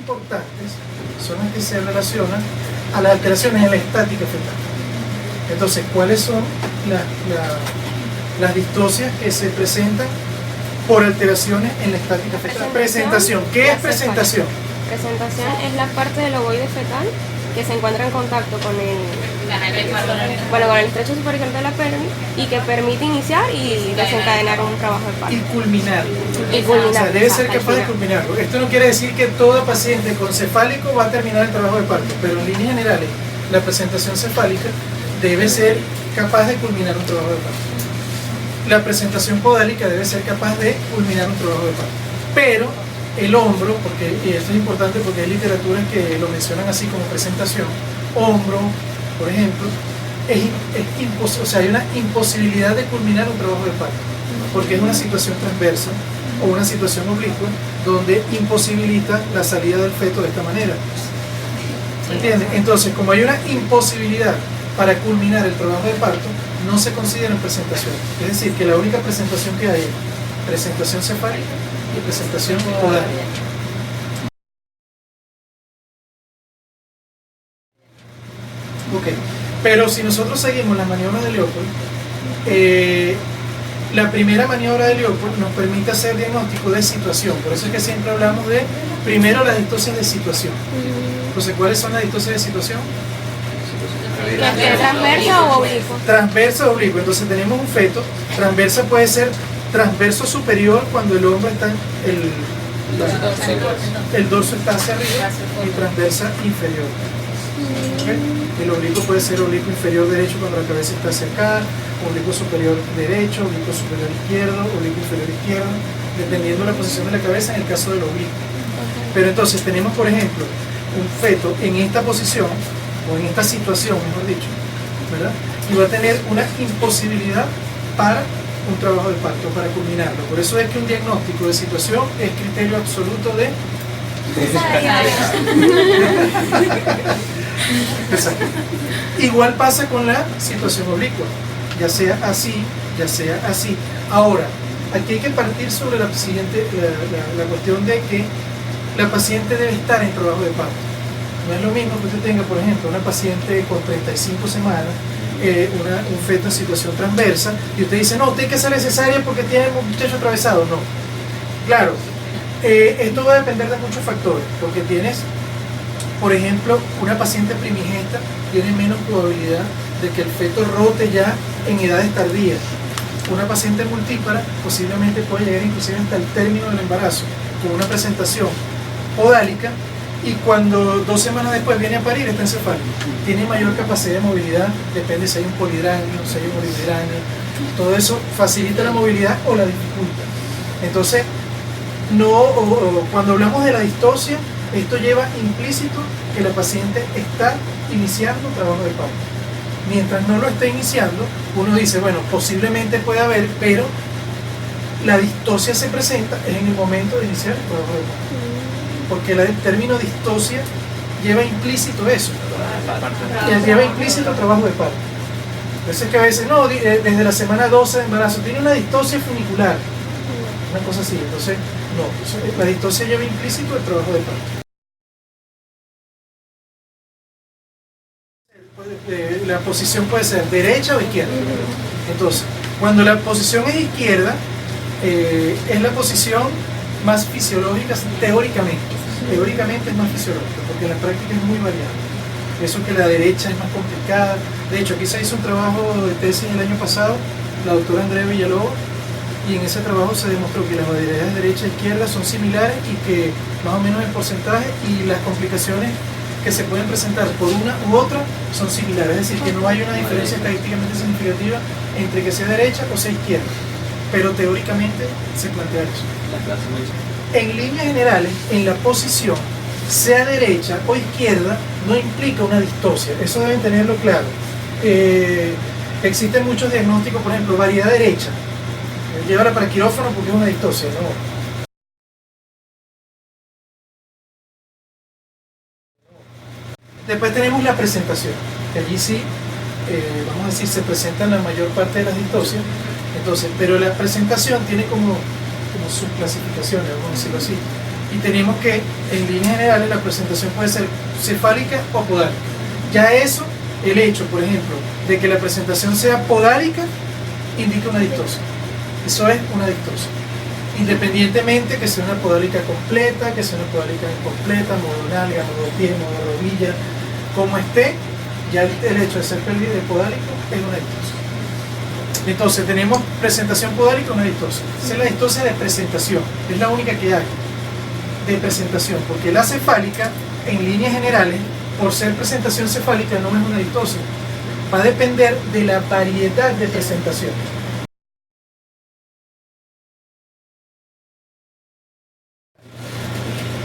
importantes son las que se relacionan a las alteraciones en la estática fetal. Entonces, ¿cuáles son las distocias que se presentan por alteraciones en la estática fetal? Presentación. ¿Qué es presentación? Presentación es la parte del ovoide fetal que se encuentra en contacto con el estrecho superior de la pelvis y que permite iniciar y desencadenar un trabajo de parto. Y culminar. O sea, debe ser capaz de culminarlo. Esto no quiere decir que todo paciente con cefálico va a terminar el trabajo de parto, pero en líneas generales, la presentación cefálica debe ser capaz de culminar un trabajo de parto. La presentación podálica debe ser capaz de culminar un trabajo de parto. Pero el hombro, y esto es importante porque hay literaturas que lo mencionan así como presentación, hombro, por ejemplo, o sea, hay una imposibilidad de culminar un trabajo de parto, porque es una situación transversa o una situación oblicua donde imposibilita la salida del feto de esta manera. ¿Me entiendes? Entonces, como hay una imposibilidad para culminar el trabajo de parto, no se considera presentación. Es decir, que la única presentación que hay es presentación cefálica y presentación podálica. Ok, pero si nosotros seguimos las maniobras de Leopold, la primera maniobra de Leopold nos permite hacer diagnóstico de situación. Por eso es que siempre hablamos de, primero, las distocias de situación. Entonces, ¿cuáles son las distocias de situación? ¿Transversa o oblicuo? Transversa o oblicuo. Entonces tenemos un feto. Transversa puede ser transverso superior cuando el hombro está el dorso está hacia arriba, y transversa inferior. ¿Okay? El oblicuo puede ser oblicuo inferior derecho cuando la cabeza está hacia acá, oblicuo superior derecho, oblicuo superior izquierdo, oblicuo inferior izquierdo, dependiendo de la posición de la cabeza en el caso del oblicuo. Pero entonces tenemos, por ejemplo, un feto en esta posición, o en esta situación, mejor dicho, ¿verdad? Y va a tener una imposibilidad para un trabajo de parto, para culminarlo. Por eso es que un diagnóstico de situación es criterio absoluto de... Exacto. Igual pasa con la situación oblicua, ya sea así, ya sea así. Ahora, aquí hay que partir sobre la siguiente, la cuestión de que la paciente debe estar en trabajo de parto. No es lo mismo que usted tenga, por ejemplo, una paciente con 35 semanas, un feto en situación transversa, y usted dice, no, usted hay que hacer cesárea porque tiene un techo atravesado. No. Claro, esto va a depender de muchos factores, porque tienes, por ejemplo, una paciente primigesta tiene menos probabilidad de que el feto rote ya en edades tardías. Una paciente multípara posiblemente puede llegar inclusive hasta el término del embarazo, con una presentación podálica, y cuando 2 semanas después viene a parir está encefálico. Tiene mayor capacidad de movilidad, depende si hay un polidráneo, si hay un olivudráneo. Todo eso facilita la movilidad o la dificulta. Entonces, cuando hablamos de la distocia, esto lleva implícito que la paciente está iniciando trabajo de parto. Mientras no lo esté iniciando, uno dice, bueno, posiblemente puede haber, pero la distocia se presenta en el momento de iniciar el trabajo de parto. Porque el término distocia lleva implícito eso, lleva implícito trabajo de parto. Entonces que a veces, no, desde la semana 12 de embarazo, tiene una distocia funicular, una cosa así. Entonces, no, la distocia lleva implícito el trabajo de parto. La posición puede ser derecha o izquierda. Entonces, cuando la posición es izquierda, es la posición más fisiológica teóricamente. Teóricamente es más fisiológica, porque en la práctica es muy variable. Eso que la derecha es más complicada. De hecho, aquí se hizo un trabajo de tesis el año pasado, la doctora Andrea Villalobos, y en ese trabajo se demostró que las variedades derecha e izquierda son similares y que más o menos el porcentaje y las complicaciones que se pueden presentar por una u otra son similares. Es decir, que no hay una diferencia estadísticamente significativa entre que sea derecha o sea izquierda. Pero teóricamente se plantea eso. En líneas generales, en la posición, sea derecha o izquierda, no implica una distocia. Eso deben tenerlo claro. Existen muchos diagnósticos, por ejemplo, variedad derecha. Llévala para quirófano porque es una distocia, ¿no? Después tenemos la presentación, que allí sí, vamos a decir, se presentan la mayor parte de las distocias. Entonces, pero la presentación tiene como subclasificaciones, vamos a decirlo así. y tenemos que en líneas generales la presentación puede ser cefálica o podálica. Ya eso, el hecho, por ejemplo, de que la presentación sea podálica, indica una distosia. Eso es una distosia. Independientemente que sea una podálica completa, que sea una podálica incompleta, modo nalga, modo pie, modo rodilla, como esté, ya el hecho de ser podálico es una distosia. Entonces tenemos presentación podálica, una distosia. Esa es la distosia de presentación, es la única que hay de presentación, porque la cefálica, en líneas generales, por ser presentación cefálica, no es una distosia. Va a depender de la variedad de presentación.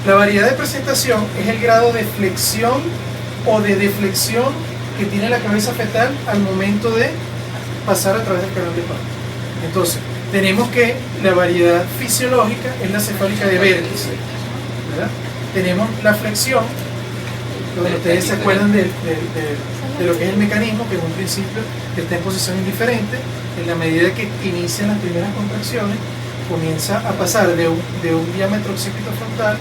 La variedad de presentación es el grado de flexión o de deflexión que tiene la cabeza fetal al momento de pasar a través del canal de parto. Entonces, tenemos que la variedad fisiológica es la cefálica de vértice, ¿verdad? Tenemos la flexión, donde ustedes se acuerdan de lo que es el mecanismo, que en un principio está en posición indiferente. En la medida que inician las primeras contracciones, comienza a pasar de un diámetro occipito frontal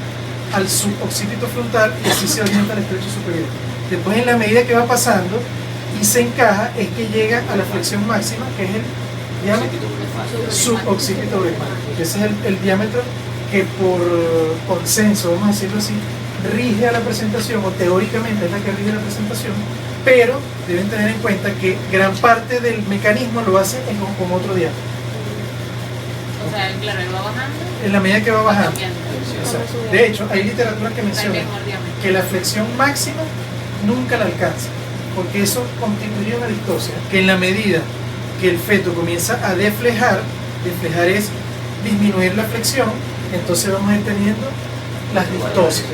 al suboccipito frontal y así se orienta al estrecho superior. Después, en la medida que va pasando y se encaja, es que llega a la flexión máxima, que es el diámetro suboccipito bregmático. Ese es el diámetro que por consenso, vamos a decirlo así, rige a la presentación, o teóricamente es la que rige a la presentación, pero deben tener en cuenta que gran parte del mecanismo lo hace con otro diámetro. O sea, claro, él va bajando. En la medida que va bajando. Exacto. De hecho, hay literatura que menciona que la flexión máxima nunca la alcanza, porque eso constituye una distosia, que en la medida que el feto comienza a deflejar es disminuir la flexión, entonces vamos a ir teniendo las distosias.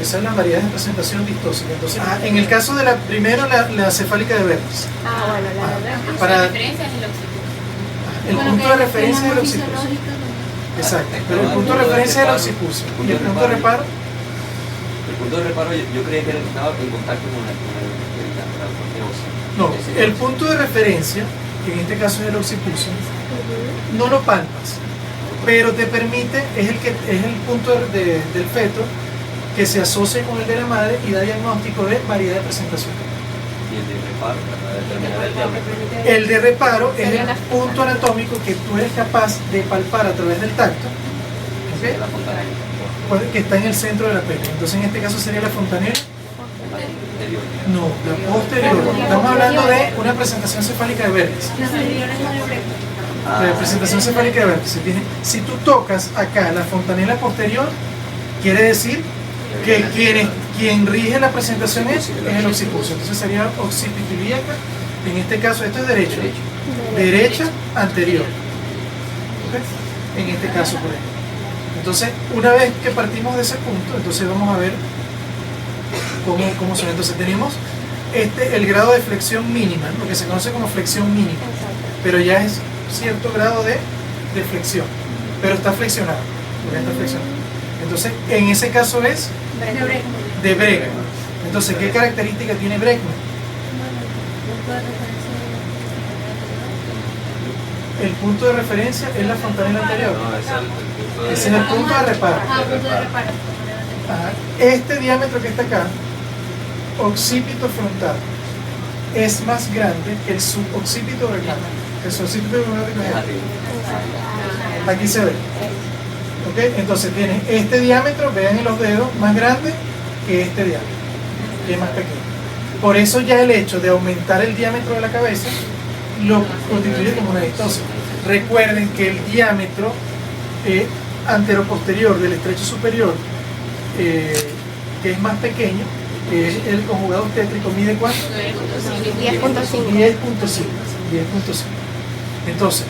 Esas son las variedades de presentación distósica. Entonces, en el caso de la cefálica de vértice. Bueno, la verdad. Para- La referencia es el occiput. El punto de referencia es el occipucio. Exacto, pero el punto de referencia es el occipucio. ¿Y el punto de reparo? El punto de reparo yo creía que era el que estaba en contacto con la parte ósea. No, el punto de referencia, que en este caso es el occipucio, no lo palpas, pero te permite, es el punto del feto que se asocia con el de la madre y da diagnóstico de variedad de presentación. Y el de reparo, para determinar el diámetro. El de reparo es el punto anatómico que tú eres capaz de palpar a través del tacto, ¿ok? La fontanela. Que está en el centro de la pelvis. Entonces en este caso sería la fontanela. Interior. No, la posterior. Estamos hablando de una presentación cefálica de vértice. La presentación cefálica de vértice tiene, si tú tocas acá la fontanela posterior, quiere decir que quien rige la presentación es el occipucio. Entonces sería occipito ilíaca. En este caso, esto es derecho. Derecha anterior. ¿Ok? En este caso, por ejemplo. Entonces, una vez que partimos de ese punto, entonces vamos a ver cómo son. Entonces tenemos el grado de flexión mínima, lo que se conoce como flexión mínima, pero ya es cierto grado de flexión, pero está flexionado, porque está flexionado. Entonces, en ese caso es de Bregman. Entonces, ¿qué característica tiene Bregman? El punto de referencia es la fontanela anterior. No, Ese es el punto de reparo. Ajá. Este diámetro que está acá, occipito frontal, es más grande que el suboccipito bregmático. El suboccipito bregmático es es este. arriba. Aquí se ve. ¿Ok? Entonces tiene este diámetro, vean en los dedos, más grande que este diámetro, que es más pequeño. Por eso ya el hecho de aumentar el diámetro de la cabeza lo constituye como una distosia. Recuerden que el diámetro anteroposterior del estrecho superior, que es más pequeño, que es el conjugado obstétrico, mide ¿cuánto? 10.5. 10.5. Entonces,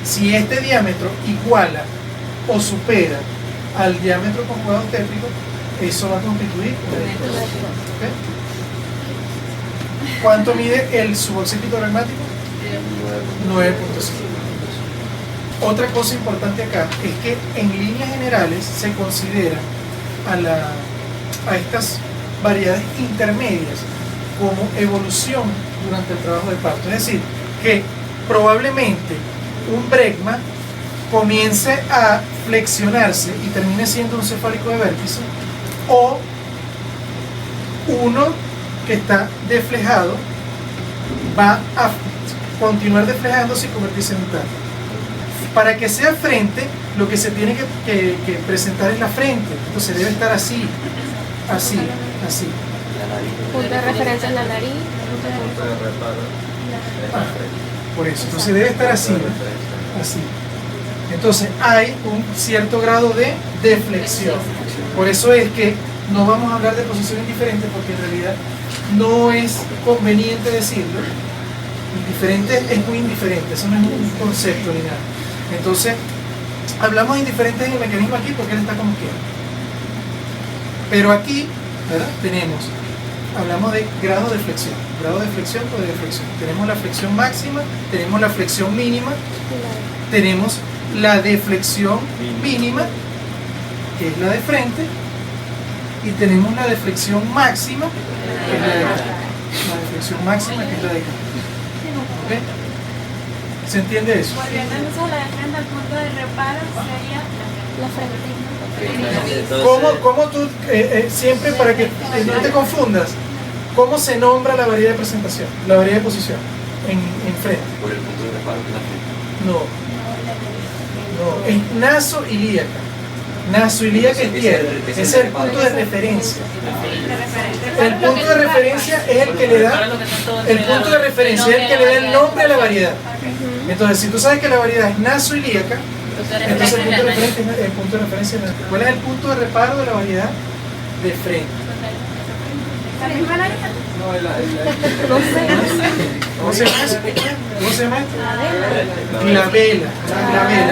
si este diámetro iguala o supera al diámetro conjugado obstétrico, eso va a constituir una distosia. ¿Ok? ¿Cuánto mide el suboccipito bregmático? 9.5. Otra cosa importante acá es que en líneas generales se considera a estas variedades intermedias como evolución durante el trabajo de parto. Es decir, que probablemente un bregma comience a flexionarse y termine siendo un cefálico de vértice, o uno que está deflejado va a continuar deflejándose y convertirse en un tal. Para que sea frente, lo que se tiene que presentar es la frente, entonces debe estar así, así, así. Punto de referencia en la nariz. Por eso, entonces debe estar así, ¿no? Así. Entonces hay un cierto grado de deflexión. Por eso es que no vamos a hablar de posición indiferente, porque en realidad no es conveniente decirlo. Indiferente es muy indiferente, eso no es un concepto ni nada. Entonces, hablamos de indiferente en el mecanismo aquí porque él está como quiera. Pero aquí, ¿verdad? Hablamos de grado de flexión o de deflexión. Tenemos la flexión máxima, tenemos la flexión mínima, tenemos la deflexión mínima, que es la de frente, y tenemos la deflexión máxima, que es la de acá. La deflexión máxima, que es la de acá. ¿Ok? ¿Se entiende eso? Volviendo entonces a la de frente, al punto de reparo sería La frente. ¿Cómo tú, siempre para que no te confundas, cómo se nombra la variedad de presentación, la variedad de posición en frente? Por el punto de reparo que la frente. No, es nasoilíaca. Nasoilíaca izquierda, ese es el punto de referencia. El punto de referencia es el que le da, el punto de referencia es el que le da el nombre a la variedad. Entonces, si tú sabes que la variedad es nasoilíaca, entonces el punto de referencia es naso. ¿Cuál es el punto de reparo de la variedad? De frente. ¿Cómo se llama eso? ¿Cómo se llama esto? Glabela,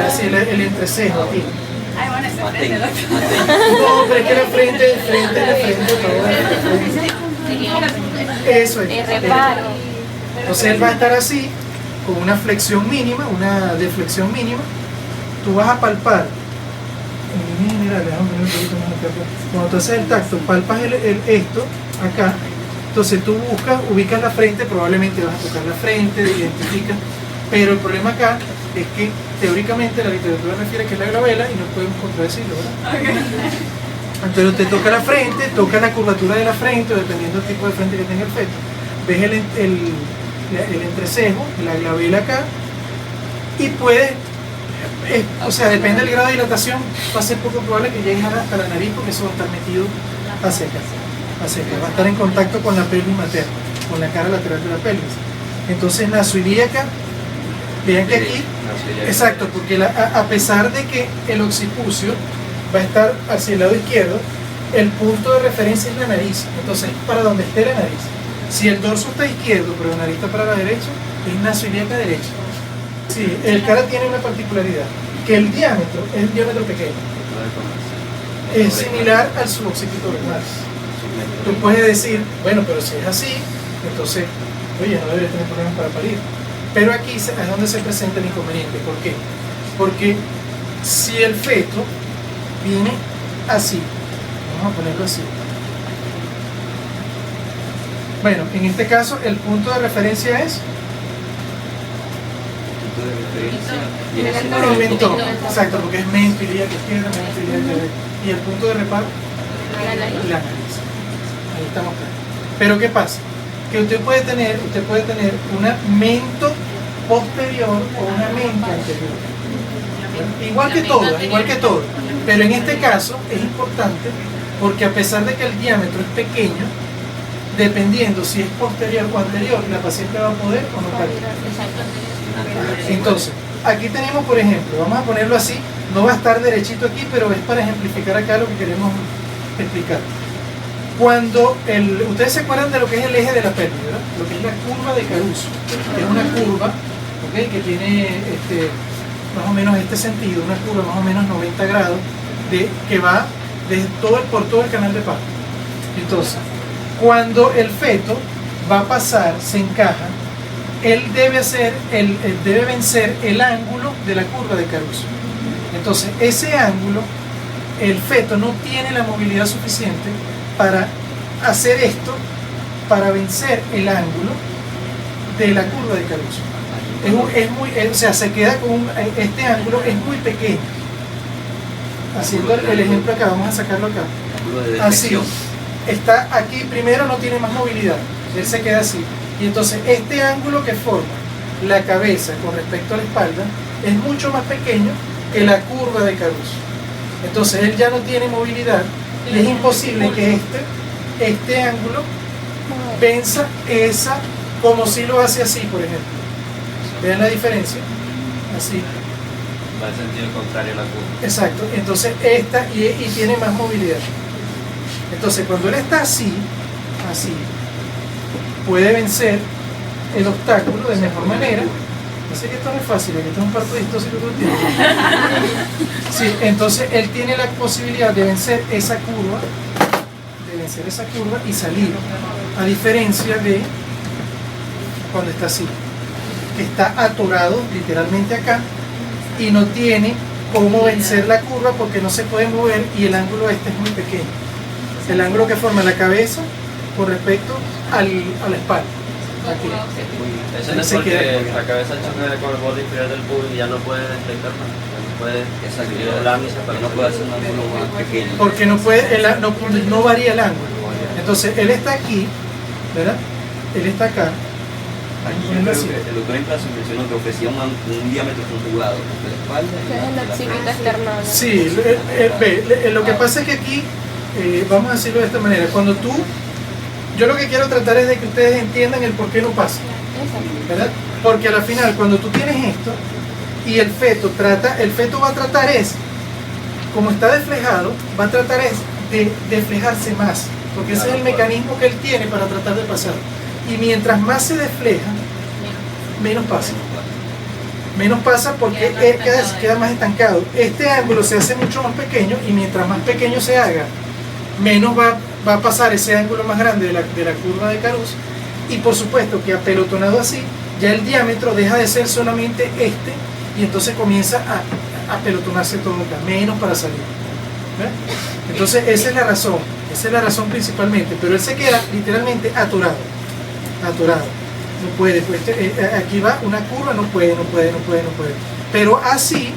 así el entrecejo aquí. ay, bueno, ese frente, doctor. No, pero es que la frente, eso es. El reparo. Entonces él va a estar así, con una flexión mínima, una deflexión mínima. Tú vas a palpar, en línea general, déjame poner un poquito más acá. Cuando tú haces el tacto, palpas esto acá. Entonces tú ubicas la frente, probablemente vas a tocar la frente, identificas. Pero el problema acá es que teóricamente la literatura refiere que es la glabela y no podemos contradecirlo, ¿verdad? Entonces usted toca la frente, toca la curvatura de la frente, dependiendo del tipo de frente que tenga el feto. Ves el entrecejo, la glabela acá, y puedes, o sea, depende del grado de dilatación, va a ser poco probable que llegues hasta la nariz porque eso va a estar metido hacia acá, va a estar en contacto con la pelvis materna, con la cara lateral de la pelvis. Entonces nasoilíaca, vean que aquí, exacto, porque a pesar de que el occipucio va a estar hacia el lado izquierdo, el punto de referencia es la nariz, entonces para donde esté la nariz. Si el dorso está izquierdo, pero la nariz está para la derecha, es nasoilíaca derecha. Sí, el cara tiene una particularidad, que el diámetro es un diámetro pequeño. Es similar al suboccipital renal. Tú puedes decir, bueno, pero si es así, entonces, oye, no debería tener problemas para parir. Pero aquí es donde se presenta el inconveniente. ¿Por qué? Porque si el feto viene así, vamos a ponerlo así. Bueno, en este caso el punto de referencia es el mentón, exacto, porque es mento ilíaca izquierda, mento ilíaca derecha. Y el punto de reparo, la nariz. Ahí estamos claros. Pero ¿qué pasa? Que usted puede tener una mento posterior o una mento anterior. Igual que todo. Pero en este caso es importante porque a pesar de que el diámetro es pequeño, dependiendo si es posterior o anterior, la paciente va a poder o no parir. Entonces, aquí tenemos, por ejemplo, vamos a ponerlo así, no va a estar derechito aquí, pero es para ejemplificar acá lo que queremos explicar. Cuando ustedes se acuerdan de lo que es el eje de la pelvis, ¿verdad? Lo que es la curva de Caruso, que es una curva, ¿okay? Que tiene más o menos este sentido, una curva más o menos 90 grados, que va por todo el canal de parto. Entonces, cuando el feto va a pasar, se encaja, él debe vencer el ángulo de la curva de Caruso. Entonces, ese ángulo, el feto no tiene la movilidad suficiente para hacer esto, para vencer el ángulo de la curva de Caruso. O sea, se queda con este ángulo es muy pequeño. haciendo el ejemplo acá, vamos a sacarlo acá. Ángulo de Así, deflexión. está aquí primero, no tiene más movilidad, él se queda así. Y entonces este ángulo que forma la cabeza con respecto a la espalda es mucho más pequeño que la curva de Caruso. Entonces él ya no tiene movilidad y es imposible que este ángulo venza esa, como si lo hace así, por ejemplo. ¿Vean la diferencia? Así. Va en sentido contrario a la curva. Exacto. Entonces esta y tiene más movilidad. Entonces cuando él está así, puede vencer el obstáculo de mejor manera. Así que esto no es fácil, aquí tengo un parto distóxico todo el tiempo. Sí, entonces él tiene la posibilidad de vencer esa curva, y salir. A diferencia de cuando está así, que está atorado literalmente acá y no tiene cómo vencer la curva porque no se puede mover y el ángulo este es muy pequeño. El ángulo que forma la cabeza con respecto a la espalda. Aquí. Eso no es Se porque queda- la cabeza choca con el borde inferior del pubis y ya no puede deflectar más. Ya no puede Exacto. doblar ni Pero no puede hacer un ángulo más pequeño. Porque no puede, no varía el ángulo. Entonces él está aquí, ¿verdad? Él está acá. Aquí yo creo que el doctor en clase mencionó que ofrecía un diámetro conjugado entre la espalda y Que es el occipito external. Sí, lo que pasa es que aquí, vamos a decirlo de esta manera, yo lo que quiero tratar es de que ustedes entiendan el por qué no pasa, Exacto. ¿verdad? Porque a la final, cuando tú tienes esto y el feto va a tratar como está desflejado, va a tratar de desflejarse más, porque ese es el mecanismo que él tiene para tratar de pasar. Y mientras más se desfleja, menos pasa. Menos pasa porque queda más estancado. Este ángulo se hace mucho más pequeño y mientras más pequeño se haga, menos va a pasar ese ángulo más grande de la curva de Caruso. Y por supuesto que apelotonado así, ya el diámetro deja de ser solamente este y entonces comienza a apelotonarse todo acá, menos para salir. ¿Ves? Entonces esa es la razón principalmente, pero él se queda literalmente atorado. No puede, pues, aquí va una curva, no puede. Pero así,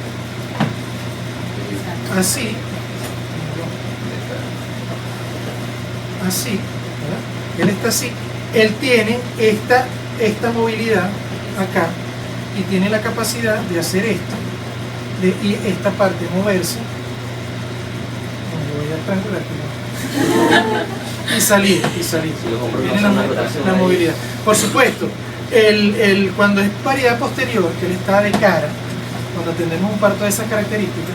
¿verdad? Él está así, él tiene esta movilidad acá y tiene la capacidad de hacer esto, y esta parte moverse. Voy a triangular, y salir. los hombros Tiene no la, hacen una rotación la ahí. movilidad. Por supuesto, cuando es variedad posterior, que él está de cara, cuando tenemos un parto de esas características,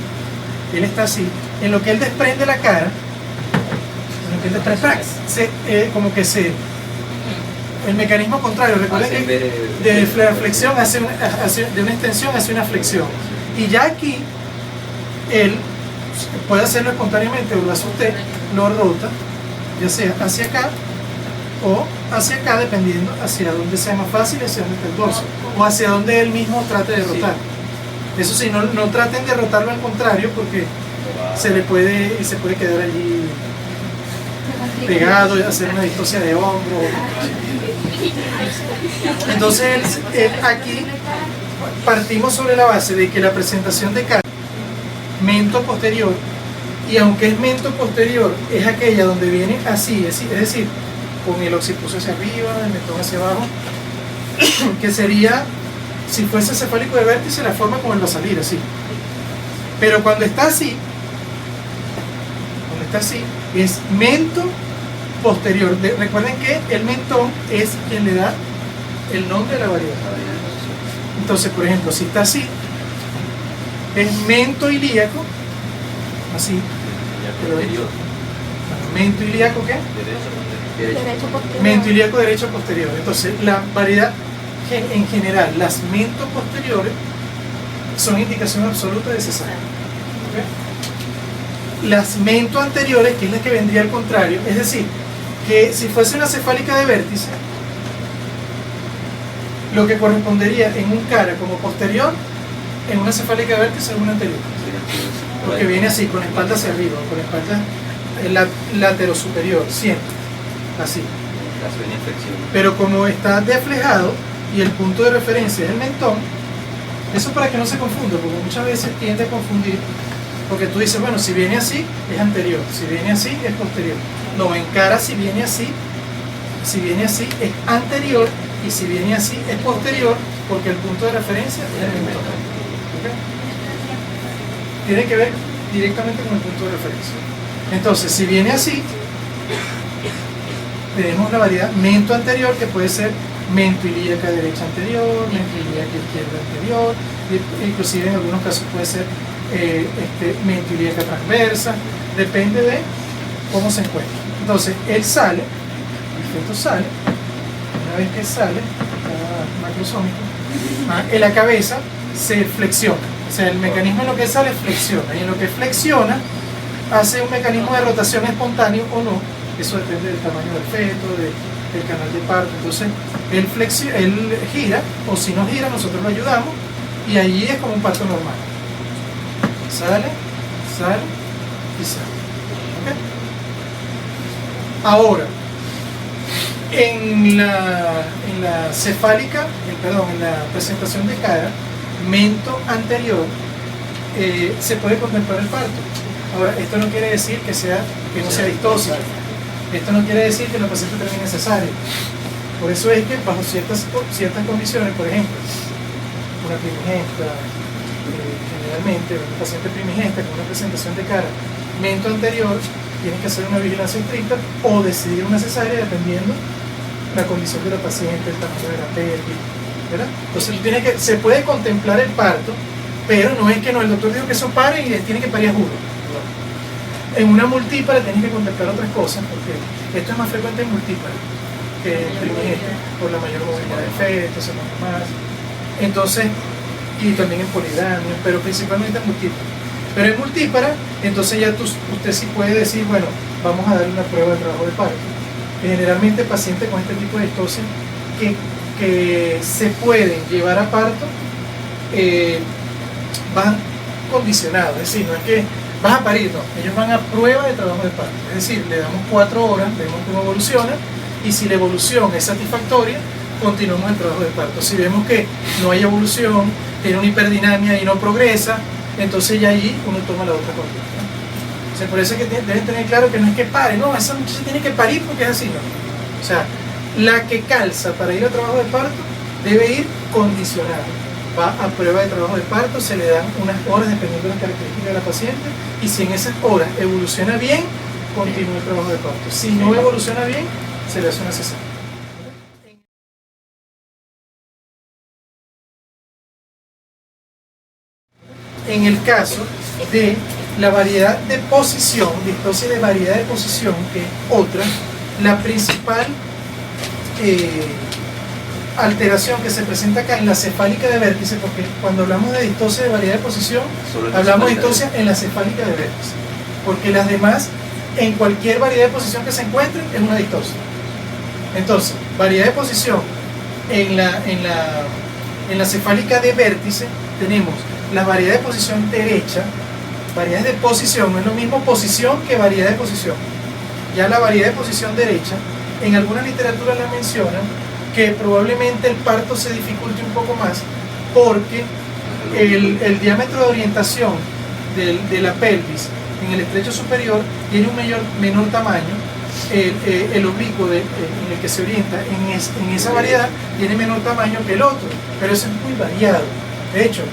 él está así, en lo que él desprende la cara, el mecanismo contrario, recuerden Hace en que vez de flexión de una extensión hacia una flexión. Y ya aquí, él puede hacerlo espontáneamente o lo hace usted, lo rota, ya sea hacia acá o hacia acá, dependiendo hacia donde sea más fácil, hacia donde está el dorso, o hacia donde él mismo trate de rotar. Eso sí, no traten de rotarlo al contrario porque se puede quedar allí pegado y hacer una distosia de hombro. Entonces aquí partimos sobre la base de que la presentación de cara, mento posterior, y aunque es mento posterior, es aquella donde viene así, es decir, con el occipucio hacia arriba, el mentón hacia abajo, que sería, si fuese cefálico de vértice, la forma como él va a salir, así. Pero cuando está así, es mento posterior. Recuerden que el mentón es quien le da el nombre a la variedad. Entonces, por ejemplo, si está así, es mento ilíaco, así. Posterior. Mento ilíaco, ¿qué? Derecho. Derecho posterior. Mento ilíaco derecho posterior. Entonces, la variedad en general, las mentos posteriores son indicación absoluta de cesárea. ¿Ok? Las mentos anteriores, que es la que vendría al contrario, es decir, que si fuese una cefálica de vértice, lo que correspondería en un cara como posterior, en una cefálica de vértice es una anterior. Porque viene así, con la espalda hacia arriba, con la espalda laterosuperior, siempre, así. Caso de infección. Pero como está desflejado y el punto de referencia es el mentón, eso para que no se confunda, porque muchas veces tiende a confundir Porque tú dices, bueno, si viene así, es anterior, si viene así, es posterior. No, en cara, si viene así, es anterior, y si viene así, es posterior, porque el punto de referencia es el mentón. ¿Ok? Tiene que ver directamente con el punto de referencia. Entonces, si viene así, tenemos la variedad mento anterior, que puede ser mento ilíaca derecha anterior, mento ilíaca izquierda anterior, inclusive en algunos casos puede ser mento ilíaca transversa, depende de cómo se encuentra. Entonces, él sale, el feto sale, una vez que sale, macrosómico, en la cabeza se flexiona, o sea, el mecanismo en lo que sale flexiona, y en lo que flexiona hace un mecanismo de rotación espontáneo o no, eso depende del tamaño del feto, del canal de parto. Entonces él gira, o si no gira nosotros lo ayudamos, y allí es como un parto normal, sale y sale. ¿Okay? Ahora, en la cefálica, en la presentación de cara, mento anterior, se puede contemplar el parto. Ahora, esto no quiere decir que no sea distóxico. Esto no quiere decir que la paciente termine cesárea. Por eso es que bajo ciertas condiciones, por ejemplo, una primigesta, generalmente una paciente primigesta con una presentación de cara, mento anterior, tiene que hacer una vigilancia estricta o decidir una cesárea dependiendo la condición de la paciente, el tamaño de la pelvis, ¿verdad? Entonces se puede contemplar el parto, pero no es que el doctor dijo que eso pare y tiene que parir a juro. En una multípara tienes que contemplar otras cosas, porque esto es más frecuente en multípara que en primigesta, por la mayor movilidad de feto, se mueve más. Entonces, y también en poligamia, pero principalmente en multípara. Pero en multípara, entonces ya usted sí puede decir, bueno, vamos a darle una prueba de trabajo de parto. Generalmente pacientes con este tipo de distosia que se pueden llevar a parto van condicionados, es decir, no es que vas a parir, no, ellos van a prueba de trabajo de parto, es decir, le damos 4 horas, vemos cómo evoluciona, y si la evolución es satisfactoria, continuamos el trabajo de parto. Si vemos que no hay evolución, tiene una hiperdinamia y no progresa, entonces ya allí uno toma la otra conducta. O sea, por eso es que deben tener claro que no es que pare, no, esa muchacha tiene que parir porque es así, no. O sea, la que calza para ir a trabajo de parto debe ir condicionada. Va a prueba de trabajo de parto, se le dan unas horas dependiendo de las características de la paciente, y si en esas horas evoluciona bien, continúa el trabajo de parto. Si no evoluciona bien, se le hace una cesárea. En el caso de la variedad de posición, distosia de variedad de posición, que es otra, la principal alteración que se presenta acá en la cefálica de vértice, porque cuando hablamos de distosia de variedad de posición, hablamos de distosia en la cefálica de vértice, porque las demás, en cualquier variedad de posición que se encuentre, es una distosia. Entonces, variedad de posición en la cefálica de vértice, tenemos la variedad de posición derecha. Variedades de posición, no es lo mismo posición que variedad de posición. Ya la variedad de posición derecha, en alguna literatura la mencionan, que probablemente el parto se dificulte un poco más porque el diámetro de orientación de la pelvis en el estrecho superior tiene un menor tamaño. El oblicuo en el que se orienta en esa variedad tiene menor tamaño que el otro, pero eso es muy variado. De hecho,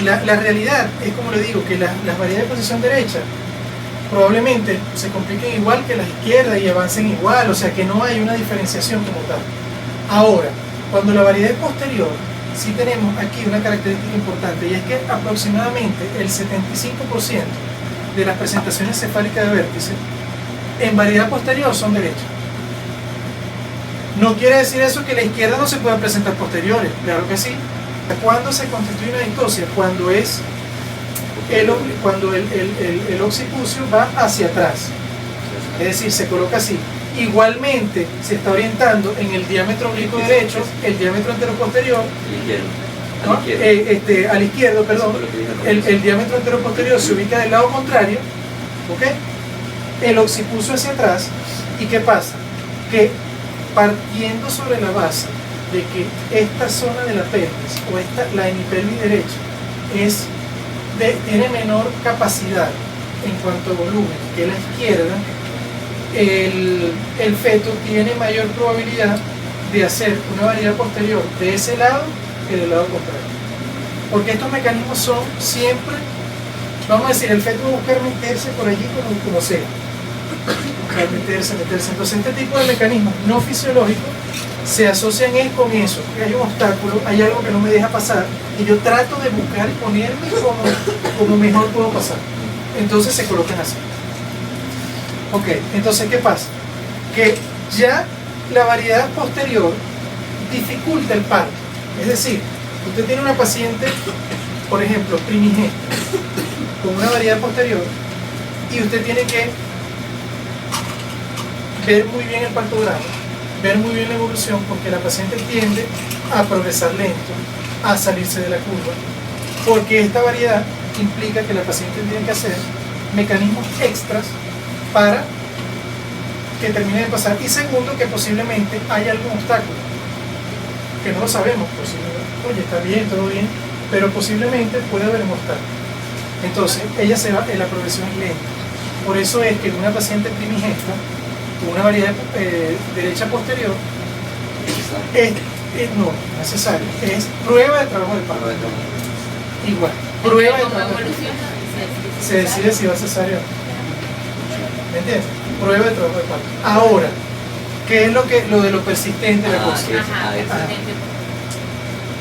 la realidad es, como le digo, que las variedades de posición derecha probablemente se compliquen igual que las izquierdas y avancen igual, o sea que no hay una diferenciación como tal. Ahora, cuando la variedad es posterior, sí tenemos aquí una característica importante, y es que aproximadamente el 75% de las presentaciones cefálicas de vértice en variedad posterior son derechas. No quiere decir eso que la izquierda no se pueda presentar posteriores, claro que sí. ¿Cuándo se constituye una distosia? Cuando el occipucio va hacia atrás, es decir, se coloca así. Igualmente se está orientando en el diámetro oblicuo derecho, el diámetro anteroposterior, ¿no? Al izquierdo, perdón, el diámetro anteroposterior se ubica del lado contrario, ¿ok? El occipucio hacia atrás. ¿Y qué pasa? Que partiendo sobre la base de que esta zona de la pelvis, o la hemipelvis derecha, es tiene menor capacidad en cuanto a volumen que la izquierda, el feto tiene mayor probabilidad de hacer una variedad posterior de ese lado que del lado contrario. Porque estos mecanismos son siempre, vamos a decir, el feto va a buscar meterse por allí como sea. Buscar meterse. Entonces este tipo de mecanismos no fisiológicos se asocian con eso, que hay un obstáculo, hay algo que no me deja pasar y yo trato de buscar y ponerme como mejor puedo pasar. Entonces se colocan así. Ok, entonces ¿qué pasa? Que ya la variedad posterior dificulta el parto. Es decir, usted tiene una paciente, por ejemplo, primigenia, con una variedad posterior, y usted tiene que ver muy bien el partograma, ver muy bien la evolución, porque la paciente tiende a progresar lento, a salirse de la curva, porque esta variedad implica que la paciente tiene que hacer mecanismos extras para que termine de pasar, y segundo, que posiblemente haya algún obstáculo, que no lo sabemos, posiblemente, oye, está bien, todo bien, pero posiblemente puede haber un obstáculo. Entonces, ella se va, la progresión es lenta. Por eso es que en una paciente primigesta, con una variedad derecha posterior, no necesario, es prueba de trabajo de parto. Igual, prueba de trabajo de parto. Se decide si va a cesárea o no. ¿Me entiendes? Prueba de trabajo de parto. Ahora, ¿qué es lo de lo persistente de la cosa?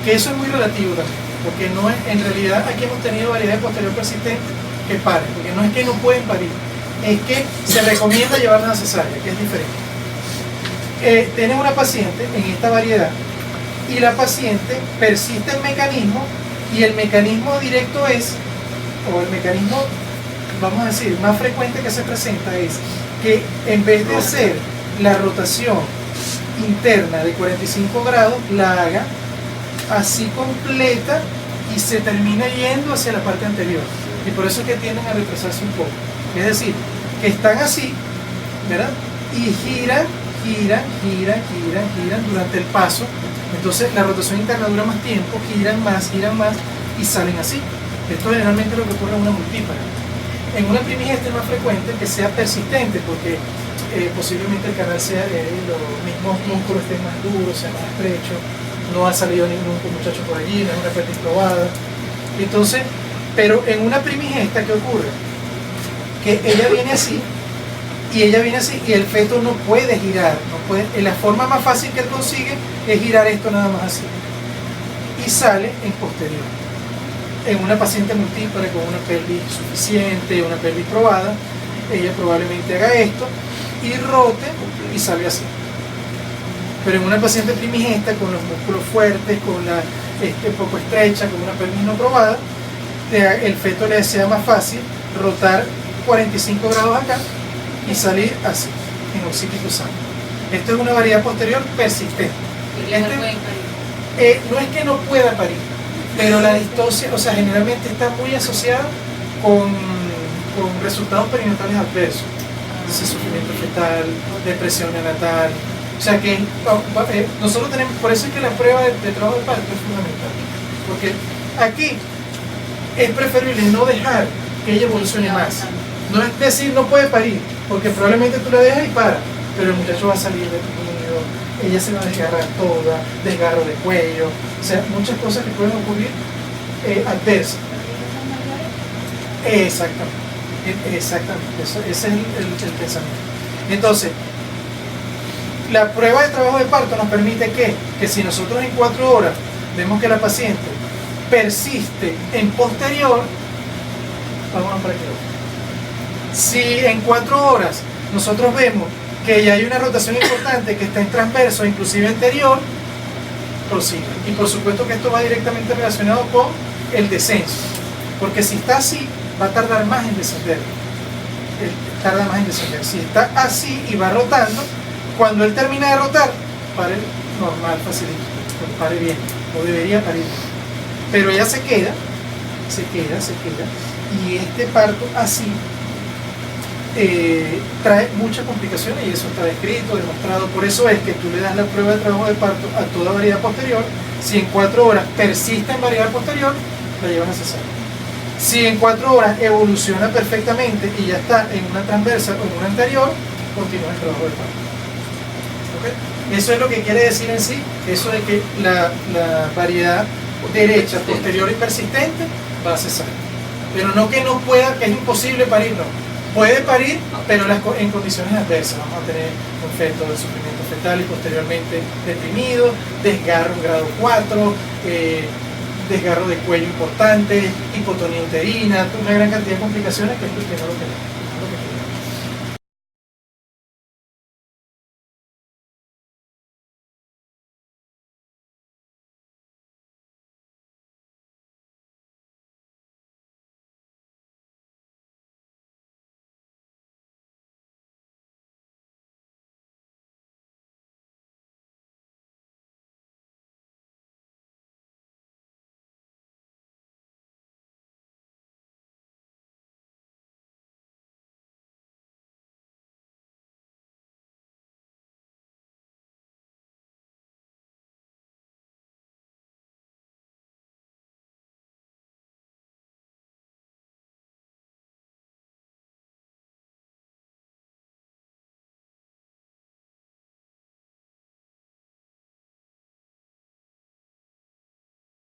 Que eso es muy relativo también, porque no es, en realidad aquí hemos tenido variedad posterior persistente que paren, porque no es que no pueden parir, es que se recomienda llevarlas a cesárea, que es diferente. Tienen una paciente en esta variedad y la paciente persiste en mecanismo, y el mecanismo directo es, o el mecanismo, vamos a decir, más frecuente que se presenta es que en vez de hacer la rotación interna de 45 grados, la haga así completa y se termina yendo hacia la parte anterior, y por eso es que tienden a retrasarse un poco. Es decir, que están así, ¿verdad? Y giran durante el paso. Entonces la rotación interna dura más tiempo, giran más y salen así. Esto generalmente es lo que ocurre en una multípara. En una primigesta es más frecuente que sea persistente, porque posiblemente el canal sea, los mismos músculos estén más duros, sea más estrecho, no ha salido ningún muchacho por allí, no es una pelvis probada. Entonces, pero en una primigesta, ¿qué ocurre? Que ella viene así, y el feto no puede girar, la forma más fácil que él consigue es girar esto nada más así, y sale en posterior. En una paciente multípara con una pelvis suficiente, una pelvis probada, ella probablemente haga esto y rote y sale así. Pero en una paciente primigesta con los músculos fuertes, con la poco estrecha, con una pelvis no probada, el feto le sea más fácil rotar 45 grados acá y salir así, en occipito sano. Esto es una variedad posterior persistente. No es que no pueda parir, pero la distosia, o sea, generalmente está muy asociada con resultados perinatales adversos, sufrimiento fetal, depresión neonatal. O sea que nosotros tenemos, por eso es que la prueba de trabajo de parto es fundamental, porque aquí es preferible no dejar que ella evolucione más. No es decir, no puede parir, porque probablemente tú la dejas y para, pero el muchacho va a salir deprimido, ella se va a desgarrar toda, desgarro de cuello, o sea, muchas cosas que pueden ocurrir adversas. Exactamente, ese es el pensamiento. Entonces, la prueba de trabajo de parto nos permite que si nosotros en 4 horas vemos que la paciente persiste en posterior, vámonos para aquí. Si en 4 horas nosotros vemos que ya hay una rotación importante que está en transverso, inclusive anterior, prosigue. Y por supuesto que esto va directamente relacionado con el descenso, porque si está así, va a tardar más en descender. Tarda más en descender. Si está así y va rotando, cuando él termina de rotar, pare normal, facilito, pare bien, o debería parir. Pero ella se queda, y este parto así trae muchas complicaciones, y eso está descrito, demostrado. Por eso es que tú le das la prueba de trabajo de parto a toda variedad posterior. Si en 4 horas persiste en variedad posterior, la llevan a cesárea. Si en 4 horas evoluciona perfectamente y ya está en una transversa o en una anterior, continúa el trabajo de parto. ¿Ok? Eso es lo que quiere decir en sí, eso de que la variedad derecha, posterior y persistente va a cesar. Pero no que no pueda, que es imposible parir, no. Puede parir, pero en condiciones adversas. Vamos a tener un feto de sufrimiento fetal y posteriormente deprimido, desgarro en grado 4, desgarro de cuello importante, hipotonía uterina, una gran cantidad de complicaciones que es lo que no lo queremos.